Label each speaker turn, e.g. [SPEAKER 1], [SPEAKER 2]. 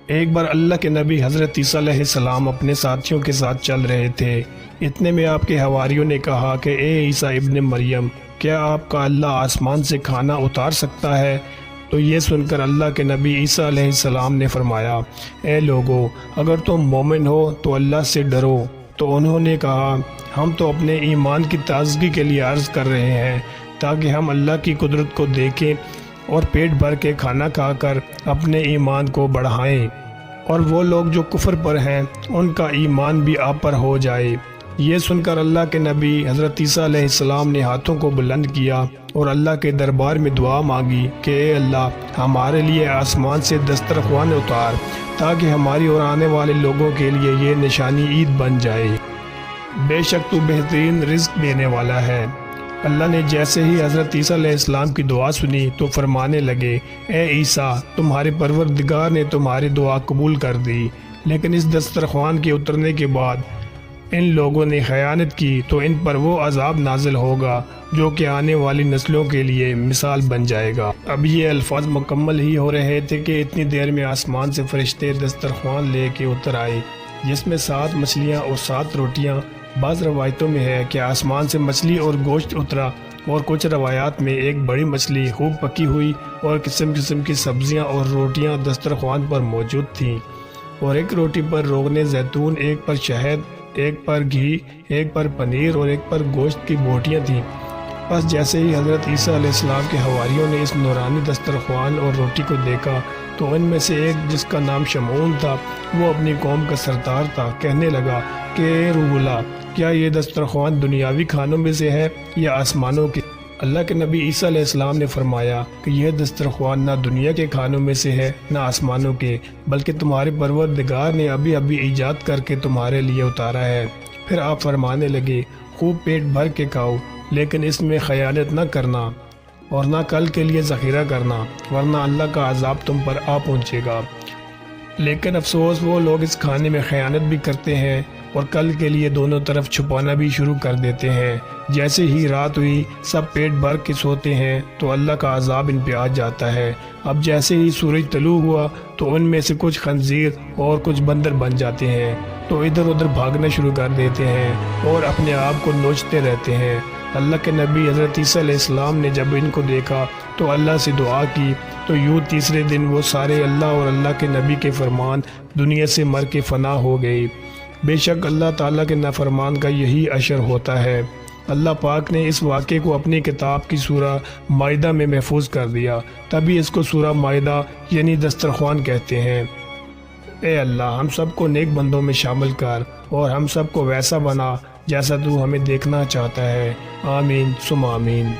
[SPEAKER 1] ایک بار اللہ کے نبی حضرت عیسیٰ علیہ السلام اپنے ساتھیوں کے ساتھ چل رہے تھے۔ اتنے میں آپ کے حواریوں نے کہا کہ اے عیسیٰ ابن مریم، کیا آپ کا اللہ آسمان سے کھانا اتار سکتا ہے؟ تو یہ سن کر اللہ کے نبی عیسیٰ علیہ السلام نے فرمایا، اے لوگو، اگر تم مومن ہو تو اللہ سے ڈرو۔ تو انہوں نے کہا، ہم تو اپنے ایمان کی تازگی کے لیے عرض کر رہے ہیں تاکہ ہم اللہ کی قدرت کو دیکھیں اور پیٹ بھر کے کھانا کھا کر اپنے ایمان کو بڑھائیں، اور وہ لوگ جو کفر پر ہیں ان کا ایمان بھی آپ پر ہو جائے۔ یہ سن کر اللہ کے نبی حضرت عیسیٰ علیہ السلام نے ہاتھوں کو بلند کیا اور اللہ کے دربار میں دعا مانگی کہ اے اللہ، ہمارے لیے آسمان سے دسترخوان اتار تاکہ ہماری اور آنے والے لوگوں کے لیے یہ نشانی عید بن جائے۔ بے شک تو بہترین رزق دینے والا ہے۔ اللہ نے جیسے ہی حضرت عیسیٰ علیہ السلام کی دعا سنی تو فرمانے لگے، اے عیسیٰ، تمہارے پروردگار نے تمہاری دعا قبول کر دی، لیکن اس دسترخوان کے اترنے کے بعد ان لوگوں نے خیانت کی تو ان پر وہ عذاب نازل ہوگا جو کہ آنے والی نسلوں کے لیے مثال بن جائے گا۔ اب یہ الفاظ مکمل ہی ہو رہے تھے کہ اتنی دیر میں آسمان سے فرشتے دسترخوان لے کے اتر آئے، جس میں 7 مچھلیاں اور 7 روٹیاں۔ بعض روایتوں میں ہے کہ آسمان سے مچھلی اور گوشت اترا، اور کچھ روایات میں ایک بڑی مچھلی خوب پکی ہوئی اور قسم قسم کی سبزیاں اور روٹیاں دسترخوان پر موجود تھیں، اور ایک روٹی پر روغن زیتون، ایک پر شہد، ایک پر گھی، ایک پر پنیر اور ایک پر گوشت کی بوٹیاں تھیں۔ بس جیسے ہی حضرت عیسیٰ علیہ السلام کے حواریوں نے اس نورانی دسترخوان اور روٹی کو دیکھا تو ان میں سے ایک، جس کا نام شمعون تھا، وہ اپنی قوم کا سردار تھا، کہنے لگا کہ اے روح اللہ، کیا یہ دسترخوان دنیاوی کھانوں میں سے ہے یا آسمانوں کے؟ اللہ کے نبی عیسیٰ علیہ السلام نے فرمایا کہ یہ دسترخوان نہ دنیا کے کھانوں میں سے ہے نہ آسمانوں کے، بلکہ تمہارے پروردگار نے ابھی ابھی ایجاد کر کے تمہارے لیے اتارا ہے۔ پھر آپ فرمانے لگے، خوب پیٹ بھر کے کھاؤ، لیکن اس میں خیانت نہ کرنا اور نہ کل کے لیے ذخیرہ کرنا، ورنہ اللہ کا عذاب تم پر آ پہنچے گا۔ لیکن افسوس، وہ لوگ اس کھانے میں خیانت بھی کرتے ہیں اور کل کے لیے دونوں طرف چھپانا بھی شروع کر دیتے ہیں۔ جیسے ہی رات ہوئی، سب پیٹ بھر کے سوتے ہیں تو اللہ کا عذاب ان پہ آ جاتا ہے۔ اب جیسے ہی سورج طلوع ہوا تو ان میں سے کچھ خنزیر اور کچھ بندر بن جاتے ہیں، تو ادھر ادھر بھاگنا شروع کر دیتے ہیں اور اپنے آپ کو نوچتے رہتے ہیں۔ اللہ کے نبی حضرت عیسیٰ علیہ السلام نے جب ان کو دیکھا تو اللہ سے دعا کی، تو یوں تیسرے دن وہ سارے اللہ اور اللہ کے نبی کے فرمان دنیا سے مر کے فنا ہو گئے۔ بے شک اللہ تعالیٰ کے نافرمان کا یہی اشر ہوتا ہے۔ اللہ پاک نے اس واقعے کو اپنی کتاب کی سورہ مائدہ میں محفوظ کر دیا، تبھی اس کو سورہ مائدہ یعنی دسترخوان کہتے ہیں۔ اے اللہ، ہم سب کو نیک بندوں میں شامل کر اور ہم سب کو ویسا بنا جیسا تو ہمیں دیکھنا چاہتا ہے۔ آمین ثم آمین۔